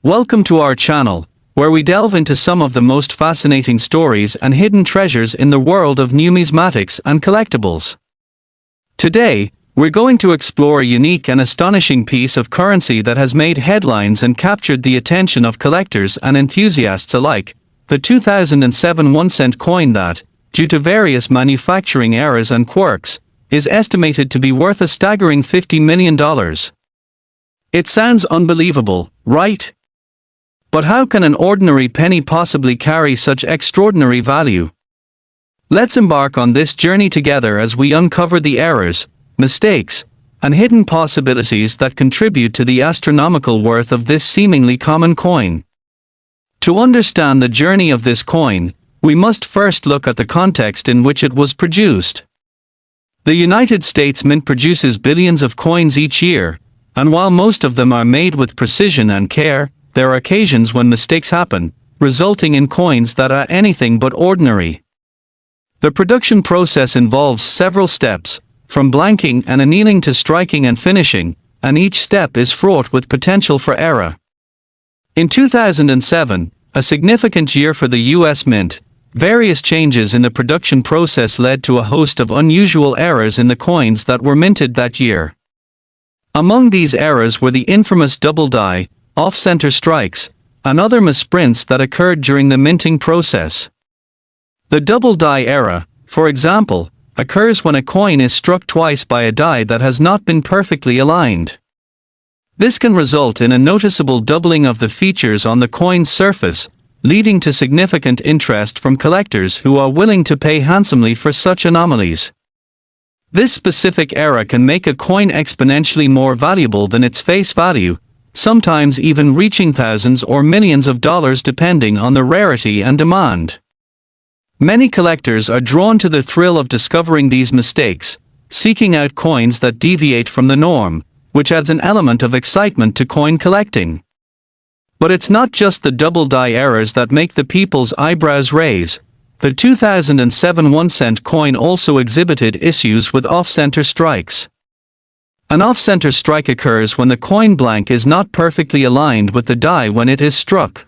Welcome to our channel, where we delve into some of the most fascinating stories and hidden treasures in the world of numismatics and collectibles. Today, we're going to explore a unique and astonishing piece of currency that has made headlines and captured the attention of collectors and enthusiasts alike, the 2007 1-cent coin that, due to various manufacturing errors and quirks, is estimated to be worth a staggering $50 million. It sounds unbelievable, right? But how can an ordinary penny possibly carry such extraordinary value? Let's embark on this journey together as we uncover the errors, mistakes, and hidden possibilities that contribute to the astronomical worth of this seemingly common coin. To understand the journey of this coin, we must first look at the context in which it was produced. The United States Mint produces billions of coins each year, and while most of them are made with precision and care, there are occasions when mistakes happen, resulting in coins that are anything but ordinary. The production process involves several steps, from blanking and annealing to striking and finishing, and each step is fraught with potential for error. In 2007, a significant year for the U.S. Mint, various changes in the production process led to a host of unusual errors in the coins that were minted that year. Among these errors were the infamous double die, off-center strikes, and other misprints that occurred during the minting process. The double die error, for example, occurs when a coin is struck twice by a die that has not been perfectly aligned. This can result in a noticeable doubling of the features on the coin's surface, leading to significant interest from collectors who are willing to pay handsomely for such anomalies. This specific error can make a coin exponentially more valuable than its face value, sometimes even reaching thousands or millions of dollars depending on the rarity and demand. Many collectors are drawn to the thrill of discovering these mistakes, seeking out coins that deviate from the norm, which adds an element of excitement to coin collecting. But it's not just the double die errors that make the people's eyebrows raise. The 2007 1-cent coin also exhibited issues with off-center strikes. An off-center strike occurs when the coin blank is not perfectly aligned with the die when it is struck.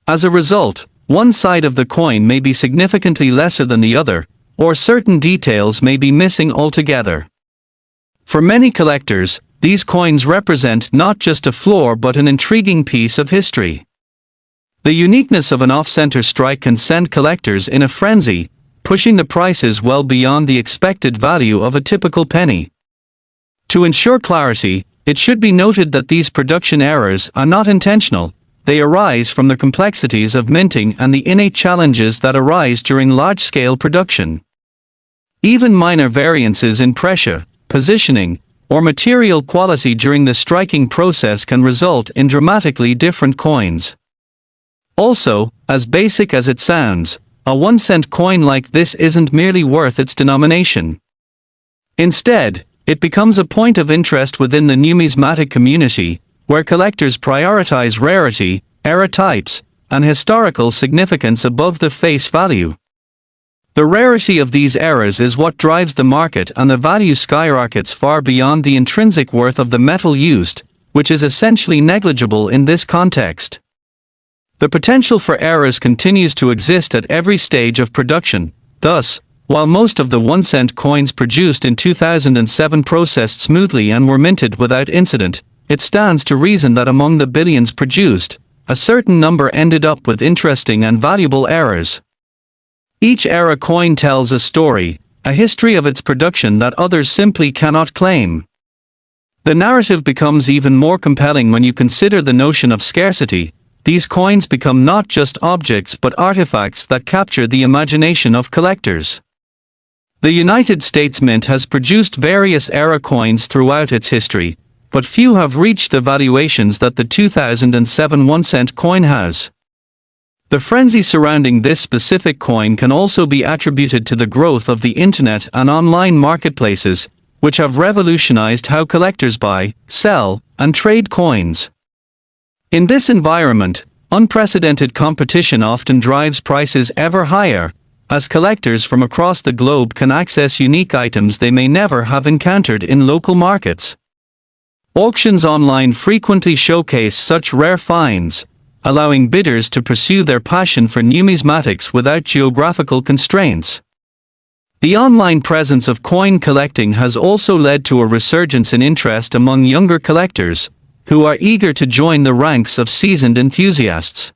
As a result, one side of the coin may be significantly lesser than the other, or certain details may be missing altogether. For many collectors, these coins represent not just a flaw but an intriguing piece of history. The uniqueness of an off-center strike can send collectors in a frenzy, pushing the prices well beyond the expected value of a typical penny. To ensure clarity, it should be noted that these production errors are not intentional. They arise from the complexities of minting and the innate challenges that arise during large-scale production. Even minor variances in pressure, positioning, or material quality during the striking process can result in dramatically different coins. Also, as basic as it sounds, a 1-cent coin like this isn't merely worth its denomination. Instead, it becomes a point of interest within the numismatic community, where collectors prioritize rarity, error types, and historical significance above the face value. The rarity of these errors is what drives the market, and the value skyrockets far beyond the intrinsic worth of the metal used, which is essentially negligible in this context. The potential for errors continues to exist at every stage of production. Thus, while most of the 1-cent coins produced in 2007 processed smoothly and were minted without incident, it stands to reason that among the billions produced, a certain number ended up with interesting and valuable errors. Each error coin tells a story, a history of its production that others simply cannot claim. The narrative becomes even more compelling when you consider the notion of scarcity. These coins become not just objects but artifacts that capture the imagination of collectors. The United States Mint has produced various error coins throughout its history, but few have reached the valuations that the 2007 1-cent coin has. The frenzy surrounding this specific coin can also be attributed to the growth of the internet and online marketplaces, which have revolutionized how collectors buy, sell, and trade coins. In this environment, unprecedented competition often drives prices ever higher, as collectors from across the globe can access unique items they may never have encountered in local markets. Auctions online frequently showcase such rare finds, allowing bidders to pursue their passion for numismatics without geographical constraints. The online presence of coin collecting has also led to a resurgence in interest among younger collectors, who are eager to join the ranks of seasoned enthusiasts.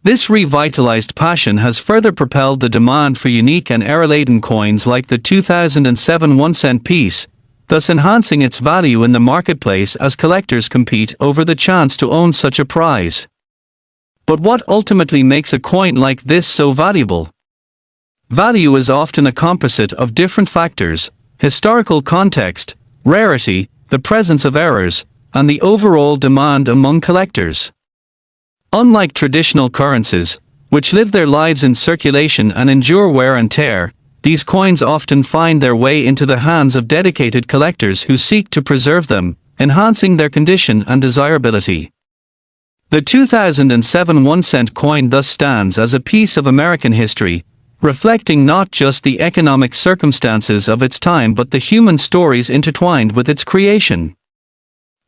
This revitalized passion has further propelled the demand for unique and era-laden coins like the 2007 1-cent piece, thus enhancing its value in the marketplace as collectors compete over the chance to own such a prize. But what ultimately makes a coin like this so valuable? Value is often a composite of different factors: historical context, rarity, the presence of errors, and the overall demand among collectors. Unlike traditional currencies, which live their lives in circulation and endure wear and tear, these coins often find their way into the hands of dedicated collectors who seek to preserve them, enhancing their condition and desirability. The 2007 1-cent coin thus stands as a piece of American history, reflecting not just the economic circumstances of its time but the human stories intertwined with its creation.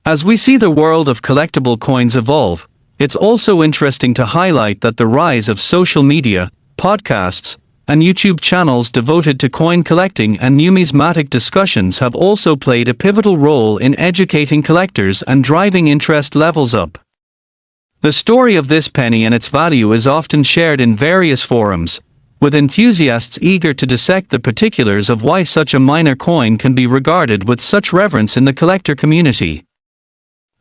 As we see the world of collectible coins evolve, it's also interesting to highlight that the rise of social media, podcasts, and YouTube channels devoted to coin collecting and numismatic discussions have also played a pivotal role in educating collectors and driving interest levels up. The story of this penny and its value is often shared in various forums, with enthusiasts eager to dissect the particulars of why such a minor coin can be regarded with such reverence in the collector community.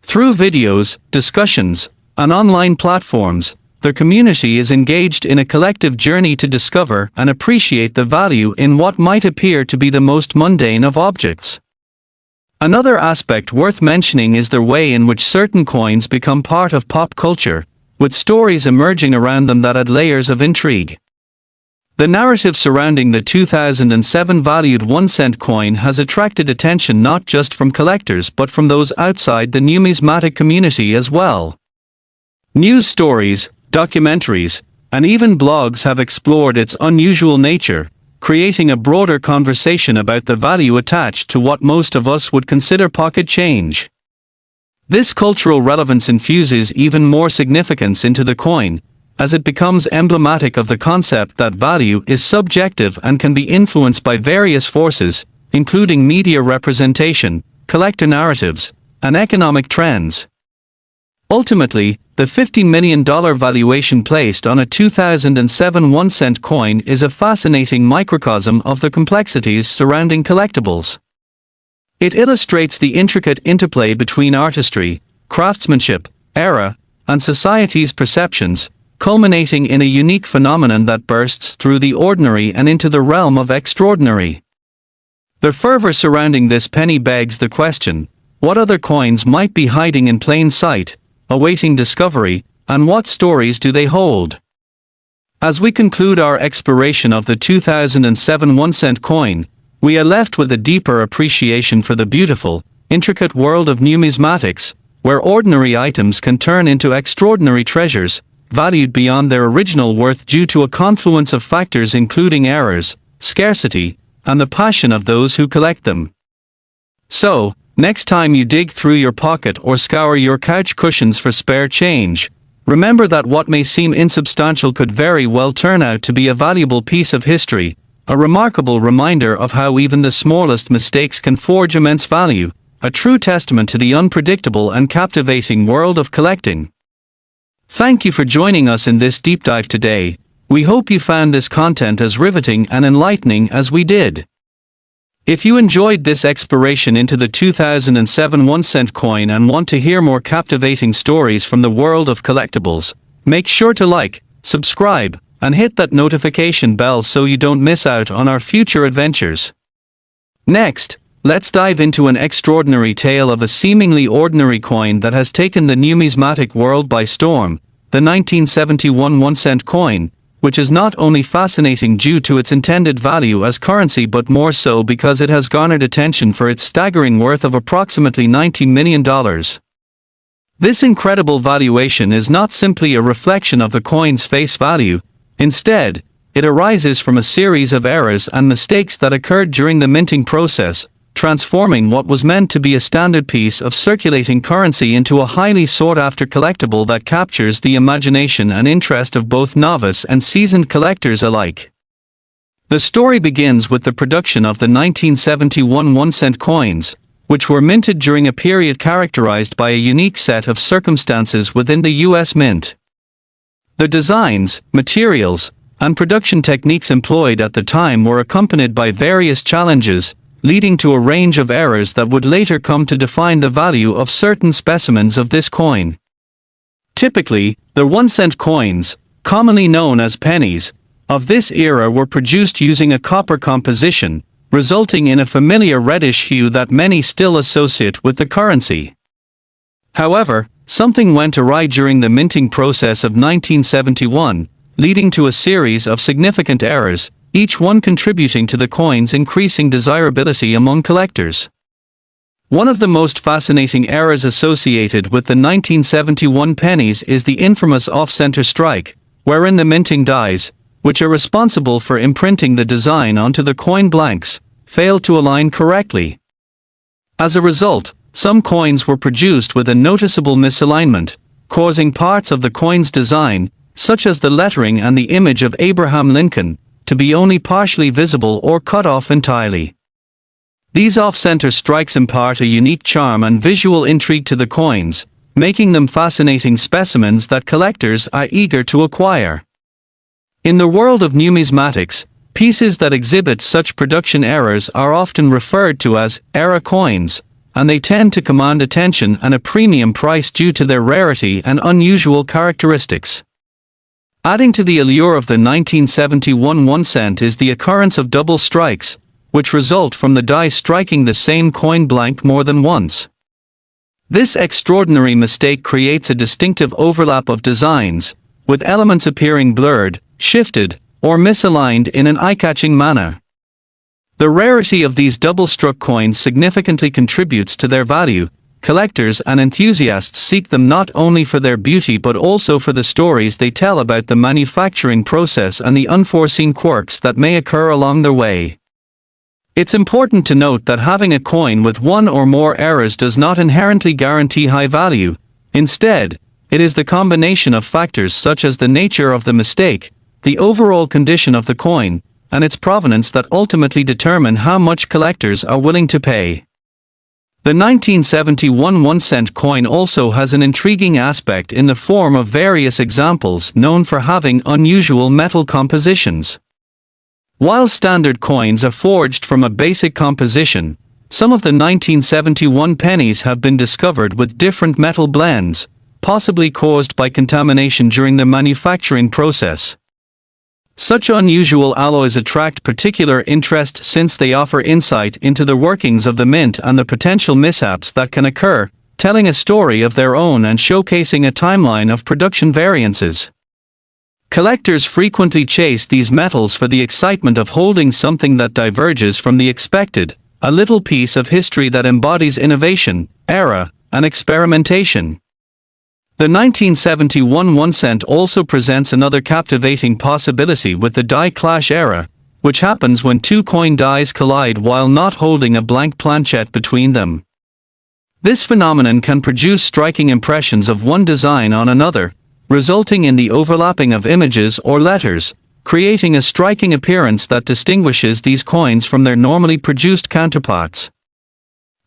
Through videos, discussions, and online platforms, the community is engaged in a collective journey to discover and appreciate the value in what might appear to be the most mundane of objects. Another aspect worth mentioning is the way in which certain coins become part of pop culture, with stories emerging around them that add layers of intrigue. The narrative surrounding the 2007 valued 1-cent coin has attracted attention not just from collectors but from those outside the numismatic community as well. News stories, documentaries, and even blogs have explored its unusual nature, creating a broader conversation about the value attached to what most of us would consider pocket change. This cultural relevance infuses even more significance into the coin, as it becomes emblematic of the concept that value is subjective and can be influenced by various forces, including media representation, collector narratives, and economic trends. Ultimately, the $50 million valuation placed on a 2007 1-cent coin is a fascinating microcosm of the complexities surrounding collectibles. It illustrates the intricate interplay between artistry, craftsmanship, era, and society's perceptions, culminating in a unique phenomenon that bursts through the ordinary and into the realm of extraordinary. The fervor surrounding this penny begs the question: what other coins might be hiding in plain sight, awaiting discovery, and what stories do they hold? As we conclude our exploration of the 2007 1-cent coin, we are left with a deeper appreciation for the beautiful, intricate world of numismatics, where ordinary items can turn into extraordinary treasures, valued beyond their original worth due to a confluence of factors including errors, scarcity, and the passion of those who collect them. So, next time you dig through your pocket or scour your couch cushions for spare change, remember that what may seem insubstantial could very well turn out to be a valuable piece of history, a remarkable reminder of how even the smallest mistakes can forge immense value, a true testament to the unpredictable and captivating world of collecting. Thank you for joining us in this deep dive today. We hope you found this content as riveting and enlightening as we did. If you enjoyed this exploration into the 2007 1-cent coin and want to hear more captivating stories from the world of collectibles, make sure to like, subscribe, and hit that notification bell so you don't miss out on our future adventures. Next, let's dive into an extraordinary tale of a seemingly ordinary coin that has taken the numismatic world by storm, the 1971 1-cent coin, which is not only fascinating due to its intended value as currency but more so because it has garnered attention for its staggering worth of approximately $90 million. This incredible valuation is not simply a reflection of the coin's face value. Instead, it arises from a series of errors and mistakes that occurred during the minting process, transforming what was meant to be a standard piece of circulating currency into a highly sought-after collectible that captures the imagination and interest of both novice and seasoned collectors alike. The story begins with the production of the 1971 1-cent coins, which were minted during a period characterized by a unique set of circumstances within the U.S. Mint. The designs, materials, and production techniques employed at the time were accompanied by various challenges, leading to a range of errors that would later come to define the value of certain specimens of this coin. Typically, the 1-cent coins, commonly known as pennies, of this era were produced using a copper composition, resulting in a familiar reddish hue that many still associate with the currency. However, something went awry during the minting process of 1971, leading to a series of significant errors, each one contributing to the coin's increasing desirability among collectors. One of the most fascinating errors associated with the 1971 pennies is the infamous off-center strike, wherein the minting dies, which are responsible for imprinting the design onto the coin blanks, failed to align correctly. As a result, some coins were produced with a noticeable misalignment, causing parts of the coin's design, such as the lettering and the image of Abraham Lincoln, to be only partially visible or cut off entirely. These off-center strikes impart a unique charm and visual intrigue to the coins, making them fascinating specimens that collectors are eager to acquire. In the world of numismatics, pieces that exhibit such production errors are often referred to as era coins, and they tend to command attention and a premium price due to their rarity and unusual characteristics. Adding to the allure of the 1971 1-cent is the occurrence of double strikes, which result from the die striking the same coin blank more than once. This extraordinary mistake creates a distinctive overlap of designs, with elements appearing blurred, shifted, or misaligned in an eye-catching manner. The rarity of these double-struck coins significantly contributes to their value. Collectors and enthusiasts seek them not only for their beauty but also for the stories they tell about the manufacturing process and the unforeseen quirks that may occur along their way. It's important to note that having a coin with one or more errors does not inherently guarantee high value. Instead, it is the combination of factors such as the nature of the mistake, the overall condition of the coin, and its provenance that ultimately determine how much collectors are willing to pay. The 1971 1-cent coin also has an intriguing aspect in the form of various examples known for having unusual metal compositions. While standard coins are forged from a basic composition, some of the 1971 pennies have been discovered with different metal blends, possibly caused by contamination during the manufacturing process. Such unusual alloys attract particular interest since they offer insight into the workings of the mint and the potential mishaps that can occur, telling a story of their own and showcasing a timeline of production variances. Collectors frequently chase these metals for the excitement of holding something that diverges from the expected, a little piece of history that embodies innovation, era, and experimentation. The 1971 1-cent also presents another captivating possibility with the die clash era, which happens when two coin dies collide while not holding a blank planchette between them. This phenomenon can produce striking impressions of one design on another, resulting in the overlapping of images or letters, creating a striking appearance that distinguishes these coins from their normally produced counterparts.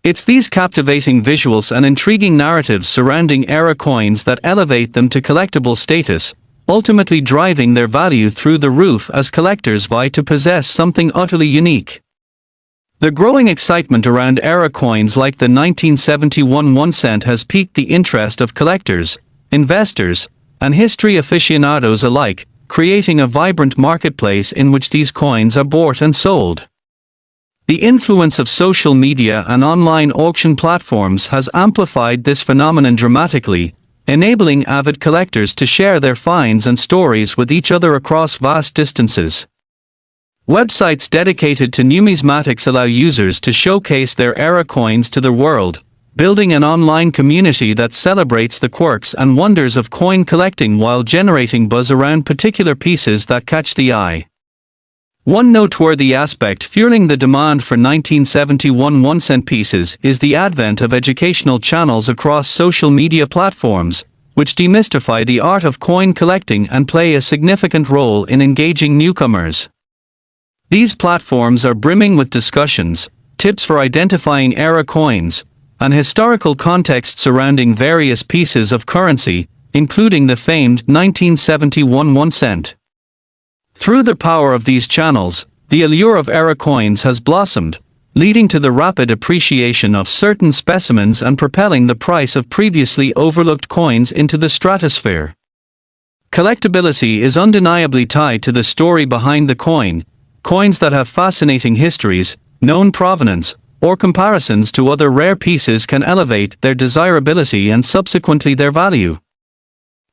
It's these captivating visuals and intriguing narratives surrounding era coins that elevate them to collectible status, ultimately driving their value through the roof as collectors vie to possess something utterly unique. The growing excitement around era coins like the 1971 1-cent has piqued the interest of collectors, investors, and history aficionados alike, creating a vibrant marketplace in which these coins are bought and sold. The influence of social media and online auction platforms has amplified this phenomenon dramatically, enabling avid collectors to share their finds and stories with each other across vast distances. Websites dedicated to numismatics allow users to showcase their era coins to the world, building an online community that celebrates the quirks and wonders of coin collecting while generating buzz around particular pieces that catch the eye. One noteworthy aspect fueling the demand for 1971 1-cent pieces is the advent of educational channels across social media platforms, which demystify the art of coin collecting and play a significant role in engaging newcomers. These platforms are brimming with discussions, tips for identifying era coins, and historical context surrounding various pieces of currency, including the famed 1971 1-cent. Through the power of these channels, the allure of era coins has blossomed, leading to the rapid appreciation of certain specimens and propelling the price of previously overlooked coins into the stratosphere. Collectability is undeniably tied to the story behind the coin. Coins that have fascinating histories, known provenance, or comparisons to other rare pieces can elevate their desirability and subsequently their value.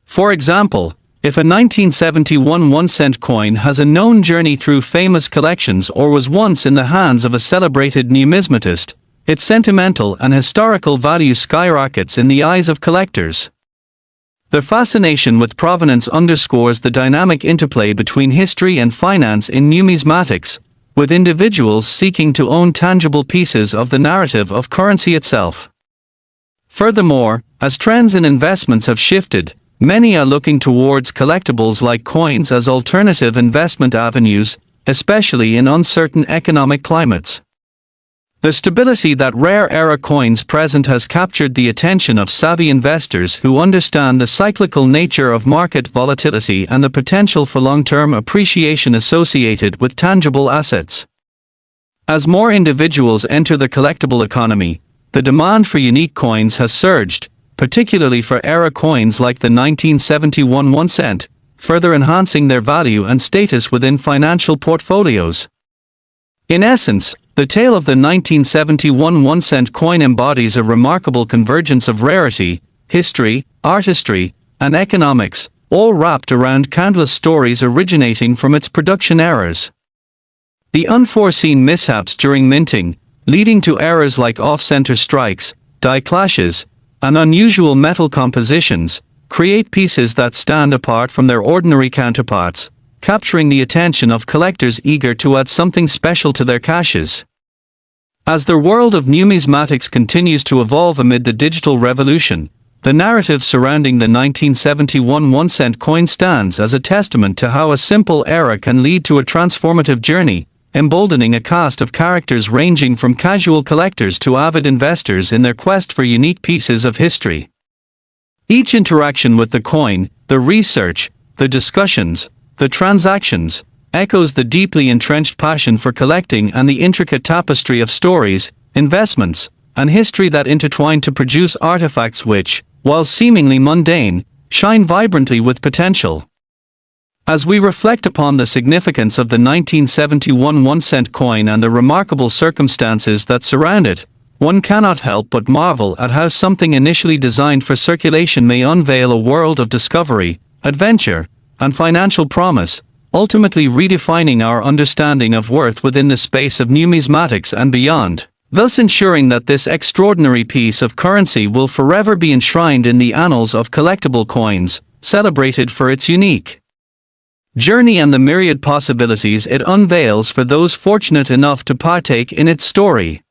For example, if a 1971 1-cent coin has a known journey through famous collections or was once in the hands of a celebrated numismatist, its sentimental and historical value skyrockets in the eyes of collectors. The fascination with provenance underscores the dynamic interplay between history and finance in numismatics, with individuals seeking to own tangible pieces of the narrative of currency itself. Furthermore, as trends in investments have shifted, many are looking towards collectibles like coins as alternative investment avenues, especially in uncertain economic climates. The stability that rare era coins present has captured the attention of savvy investors who understand the cyclical nature of market volatility and the potential for long-term appreciation associated with tangible assets. As more individuals enter the collectible economy, the demand for unique coins has surged, particularly for era coins like the 1971 1-cent, further enhancing their value and status within financial portfolios. In essence, the tale of the 1971 1-cent coin embodies a remarkable convergence of rarity, history, artistry, and economics, all wrapped around countless stories originating from its production eras. The unforeseen mishaps during minting, leading to errors like off-center strikes, die clashes, and unusual metal compositions, create pieces that stand apart from their ordinary counterparts, capturing the attention of collectors eager to add something special to their caches. As the world of numismatics continues to evolve amid the digital revolution, the narrative surrounding the 1971 1-cent coin stands as a testament to how a simple era can lead to a transformative journey, emboldening a cast of characters ranging from casual collectors to avid investors in their quest for unique pieces of history. Each interaction with the coin, the research, the discussions, the transactions, echoes the deeply entrenched passion for collecting and the intricate tapestry of stories, investments, and history that intertwine to produce artifacts which, while seemingly mundane, shine vibrantly with potential. As we reflect upon the significance of the 1971 1-cent coin and the remarkable circumstances that surround it, one cannot help but marvel at how something initially designed for circulation may unveil a world of discovery, adventure, and financial promise, ultimately redefining our understanding of worth within the space of numismatics and beyond, thus ensuring that this extraordinary piece of currency will forever be enshrined in the annals of collectible coins, celebrated for its unique journey and the myriad possibilities it unveils for those fortunate enough to partake in its story.